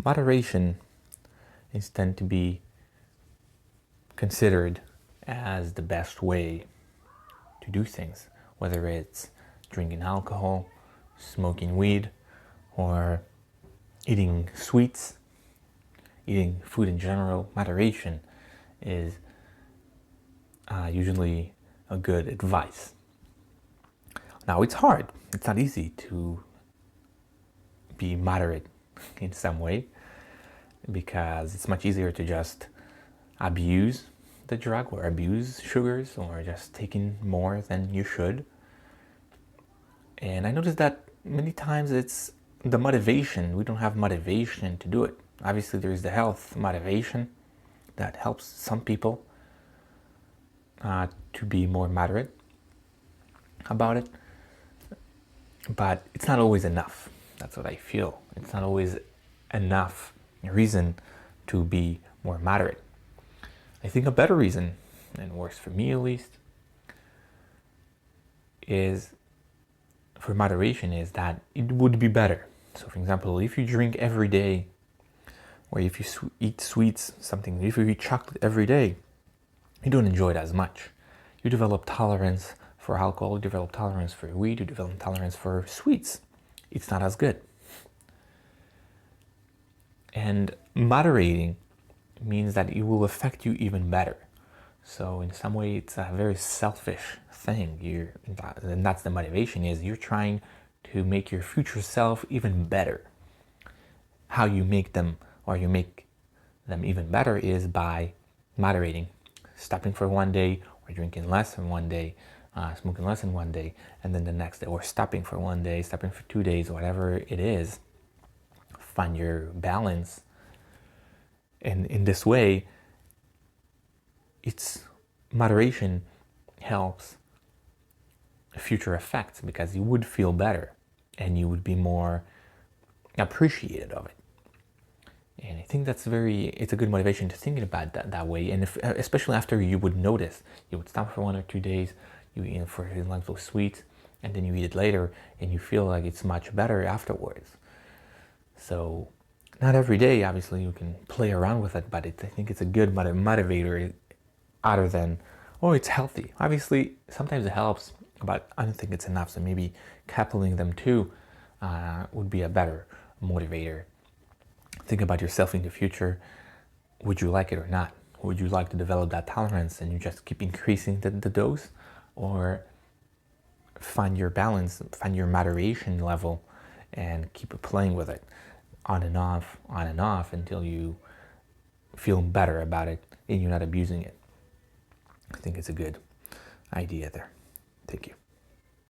Moderation is tend to be considered as the best way to do things, whether it's drinking alcohol, smoking weed, or eating sweets, eating food in general. Moderation is usually a good advice. Now, it's hard. It's not easy to be moderate in some way, because it's much easier to just abuse the drug or abuse sugars or just taking more than you should. And I noticed that many times it's the motivation. We don't have motivation to do it. Obviously, there is the health motivation that helps some people to be more moderate about it, but it's not always enough. That's what I feel. It's not always enough reason to be more moderate. I think a better reason, and works for me at least, is for moderation is that it would be better. So for example, if you drink every day, or if you eat sweets, something, if you eat chocolate every day, you don't enjoy it as much. You develop tolerance for alcohol, you develop tolerance for weed, you develop tolerance for sweets. It's not as good. And moderating means that it will affect you even better. So in some way, it's a very selfish thing. And that's the motivation, is you're trying to make your future self even better. How you make them, or you make them even better, is by moderating, stopping for one day, or drinking less in one day, smoking less in one day, and then the next day, or stopping for one day, stopping for 2 days, whatever it is. Find your balance. And in this way, it's moderation helps future effects, because you would feel better and you would be more appreciated of it. And I think it's a good motivation to think about that way. And especially after you would notice, you would stop for 1 or 2 days, you eat for like those sweets, and then you eat it later, and you feel like it's much better afterwards. So not every day, obviously, you can play around with it, but I think it's a good motivator, other than, oh, it's healthy. Obviously, sometimes it helps, but I don't think it's enough. So maybe coupling them two would be a better motivator. Think about yourself in the future. Would you like it or not? Would you like to develop that tolerance and you just keep increasing the dose? Or find your balance, find your moderation level, and keep playing with it on and off until you feel better about it and you're not abusing it. I think it's a good idea there. Thank you.